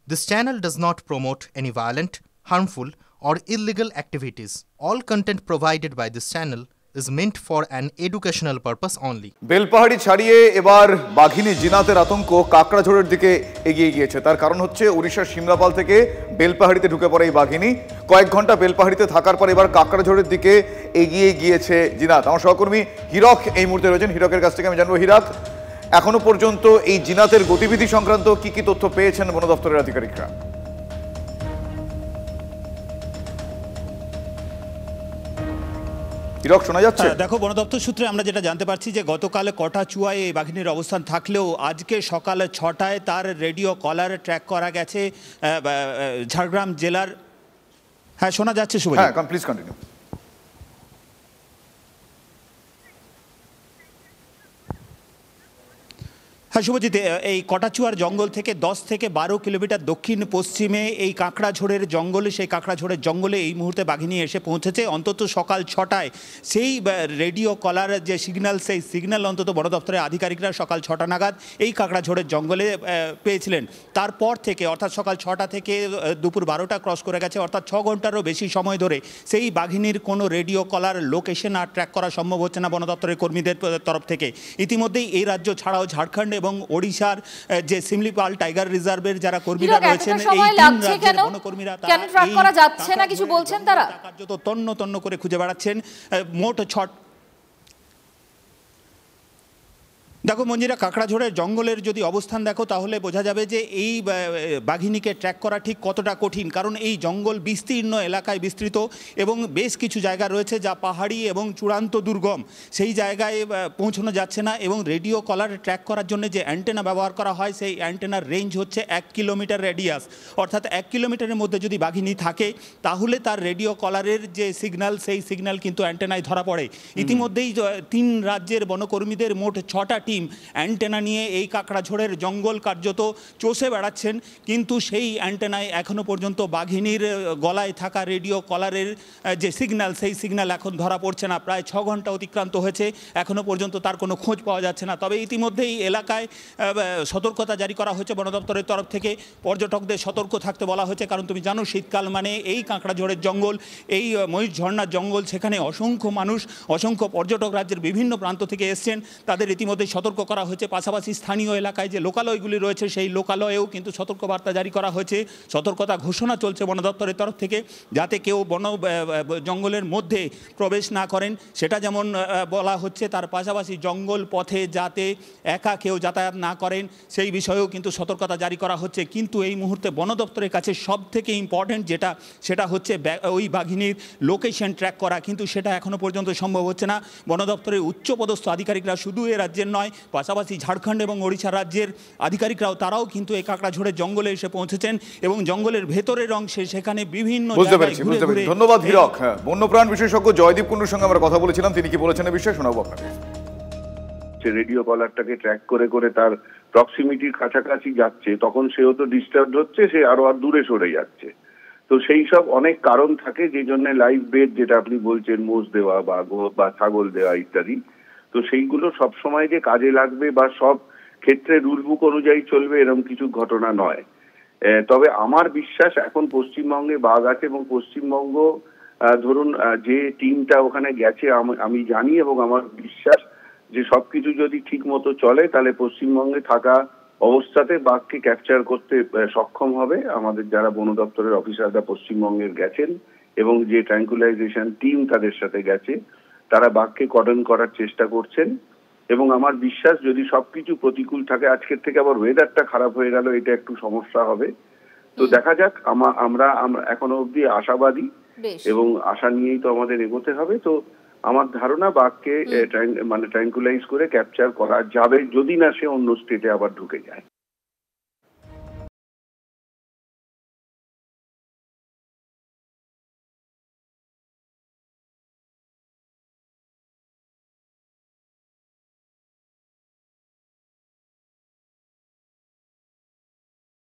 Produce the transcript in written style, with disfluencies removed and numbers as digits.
This channel does not promote any violent, harmful, or illegal activities. All content provided by this channel is meant for an educational purpose only. Belpahari ছাড়িয়ে এবার বাঘিনী জিনাতের আতঙ্ক কাকড়াঝোড়ের দিকে এগিয়ে গিয়েছে। তার কারণ হচ্ছে ওড়িশার সিমলাপাল থেকে বেলপাহাড়িতে ঢুকে পড়ে এই বাঘিনী। কয়েক ঘন্টা বেলপাহাড়িতে থাকার পর এবার কাকড়াঝোড়ের দিকে এগিয়ে গিয়েছে জিনাত। আমার সহকর্মী হীরক এই মুহূর্তে রয়েছেন। হীরকের কাছ থেকে আমি জানবো, হীরক, এখনো পর্যন্ত এই জিনাতের গতিবিধি সংক্রান্ত কি কি তথ্য পেয়েছেন বন দপ্তরের আধিকারিকরা? দেখো, বন দপ্তর সূত্রে আমরা যেটা জানতে পারছি যে গতকাল কটাচুয়ায় এই বাঘিনীর অবস্থান থাকলেও আজকে সকাল 6টায় তার রেডিও কলার ট্র্যাক করা গেছে ঝাড়গ্রাম জেলার। হ্যাঁ, শোনা যাচ্ছে শুভ? হ্যাঁ, প্লিজ কন্টিনিউ। হ্যাঁ শুভজিৎ, এই কটাচুয়ার জঙ্গল থেকে 10 থেকে 12 কিলোমিটার দক্ষিণ পশ্চিমে এই কাঁকড়াঝোড়ের জঙ্গলে, সেই কাঁকড়াঝোড়ের জঙ্গলে এই মুহূর্তে বাঘিনী এসে পৌঁছেছে। অন্তত সকাল 6টায় সেই রেডিও কলার যে সিগন্যাল, সেই সিগন্যাল অন্তত বন দপ্তরের আধিকারিকরা সকাল 6টা নাগাদ এই কাঁকড়াঝোড়ের জঙ্গলে পেয়েছিলেন। তারপর থেকে অর্থাৎ সকাল 6টা থেকে দুপুর 12টা ক্রস করে গেছে, অর্থাৎ 6 ঘন্টারও বেশি সময় ধরে সেই বাঘিনীর কোনো রেডিও কলার লোকেশন আর ট্র্যাক করা সম্ভব হচ্ছে না বন দপ্তরের কর্মীদের তরফ থেকে। ইতিমধ্যেই এই রাজ্য ছাড়াও ঝাড়খণ্ড এবং ওড়িশার যে সিমলিপাল টাইগার রিজার্ভের যারা কর্মীরা রয়েছেন, এই তিন রাজ্যের বনকর্মীরা কার্যত তন্ন তন্ন করে খুঁজে বেড়াচ্ছেন। মোট দেখো মঞ্জিরা, কাকড়াঝোড়ের জঙ্গলের যদি অবস্থান দেখো তাহলে বোঝা যাবে যে এই বাঘিনীকে ট্র্যাক করা ঠিক কতটা কঠিন, কারণ এই জঙ্গল বিস্তীর্ণ এলাকায় বিস্তৃত এবং বেশ কিছু জায়গা রয়েছে যা পাহাড়ি এবং চূড়ান্ত দুর্গম। সেই জায়গায় পৌঁছানো যাচ্ছে না এবং রেডিও কলার ট্র্যাক করার জন্য যে অ্যান্টেনা ব্যবহার করা হয় সেই অ্যান্টেনার রেঞ্জ হচ্ছে 1 কিলোমিটার রেডিয়াস। অর্থাৎ 1 কিলোমিটারের মধ্যে যদি বাঘিনী থাকে তাহলে তার রেডিও কলারের যে সিগন্যাল, সেই সিগন্যাল কিন্তু অ্যান্টেনায় ধরা পড়ে। ইতিমধ্যেই 3 রাজ্যের বনকর্মীদের মোট 6টা টিম অ্যান্টেনা নিয়ে এই কাকড়াঝোড়ের জঙ্গল কার্যত চষে বেড়াচ্ছেন, কিন্তু সেই অ্যান্টেনায় এখনও পর্যন্ত বাঘিনীর গলায় থাকা রেডিও কলারের যে সিগন্যাল, সেই সিগন্যাল এখন ধরা পড়ছে না। প্রায় 6 ঘন্টা অতিক্রান্ত হয়েছে, এখনও পর্যন্ত তার কোনো খোঁজ পাওয়া যাচ্ছে না। তবে ইতিমধ্যেই এলাকায় সতর্কতা জারি করা হয়েছে বন দপ্তরের তরফ থেকে। পর্যটকদের সতর্ক থাকতে বলা হয়েছে, কারণ তুমি জানো শীতকাল মানে এই কাঁকড়াঝোড়ের জঙ্গল, এই মহিষ ঝর্ণার জঙ্গল, সেখানে অসংখ্য মানুষ, অসংখ্য পর্যটক রাজ্যের বিভিন্ন প্রান্ত থেকে এসছেন, তাদের ইতিমধ্যে সতর্ক করা হয়েছে। পাশাপাশি স্থানীয় এলাকায় যে লোকালয়গুলি রয়েছে সেই লোকালয়েও কিন্তু সতর্কবার্তা জারি করা হয়েছে। সতর্কতা ঘোষণা চলছে বন দপ্তরের তরফ থেকে, যাতে কেউ জঙ্গলের মধ্যে প্রবেশ না করেন সেটা যেমন বলা হচ্ছে। তার পাশাপাশি জঙ্গল পথে যাতে একা কেউ যাতায়াত না করেন সেই বিষয়েও কিন্তু সতর্কতা জারি করা হচ্ছে। কিন্তু এই মুহূর্তে বন দপ্তরের কাছে সব থেকে ইম্পর্টেন্ট যেটা, সেটা হচ্ছে ওই বাঘিনীর লোকেশন ট্র্যাক করা, কিন্তু সেটা এখনও পর্যন্ত সম্ভব হচ্ছে না। বন দপ্তরের উচ্চপদস্থ আধিকারিকরা শুধু এ রাজ্যের নয়, পাশাপাশি ঝাড়খণ্ড এবং ওড়িশা রাজ্যের আধিকারিকরাও তারাও কিন্তু এই কাকড়াঝোড়ের জঙ্গলে এসে পৌঁছেছেন এবং জঙ্গলের ভেতরের অংশে সেখানে বিভিন্ন ধন্যবাদ হীরক। হ্যাঁ, বন্যপ্রাণ বিশেষজ্ঞ জয়দীপ কুণ্ডুর সঙ্গে আমরা কথা বলেছিলাম, তিনি কি বলেছেন এই বিষয়ে শোনাবো আপনাকে। রেডিও কলারটাকে ট্র্যাক করে করে তার প্রক্সিমিটির কাছাকাছি যাচ্ছে, তখন সেও তো ডিস্টার্ব হচ্ছে, সে আরো আর দূরে সরে যাচ্ছে। তো সেই সব অনেক কারণ থাকে যে জন্য লাইভ বেড, যেটা আপনি বলছেন, মোষ দেওয়া বা ছাগল দেওয়া ইত্যাদি, তো সেইগুলো সব সময় যে কাজে লাগবে বা সব ক্ষেত্রে রুল বুক অনুযায়ী চলবে এরকম কিছু ঘটনা নয়। তবে আমার বিশ্বাস এখন পশ্চিমবঙ্গে বাঘ আছে এবং পশ্চিমবঙ্গ ধরুন যে টিমটা ওখানে গেছে, আমি জানি এবং আমার বিশ্বাস যে সবকিছু যদি ঠিক মতো চলে তাহলে পশ্চিমবঙ্গে থাকা অবস্থাতে বাঘকে ক্যাপচার করতে সক্ষম হবে। আমাদের যারা বন দপ্তরের অফিসাররা পশ্চিমবঙ্গের গেছেন এবং যে ট্র্যাঙ্কুলাইজেশন টিম তাদের সাথে গেছে, তারা বাঘকে কর্ডন করার চেষ্টা করছেন এবং আমার বিশ্বাস যদি সবকিছু প্রতিকূল থাকে, আজকের থেকে আবার ওয়েদারটা খারাপ হয়ে গেল, এটা একটু সমস্যা হবে। তো দেখা যাক, আমরা এখনো অবধি আশাবাদী এবং আশা নিয়েই তো আমাদের এগোতে হবে। তো আমার ধারণা বাঘকে ট্র্যাঙ্কুলাইজ করে ক্যাপচার করা যাবে, যদি না সে অন্য স্টেটে আবার ঢুকে যায়।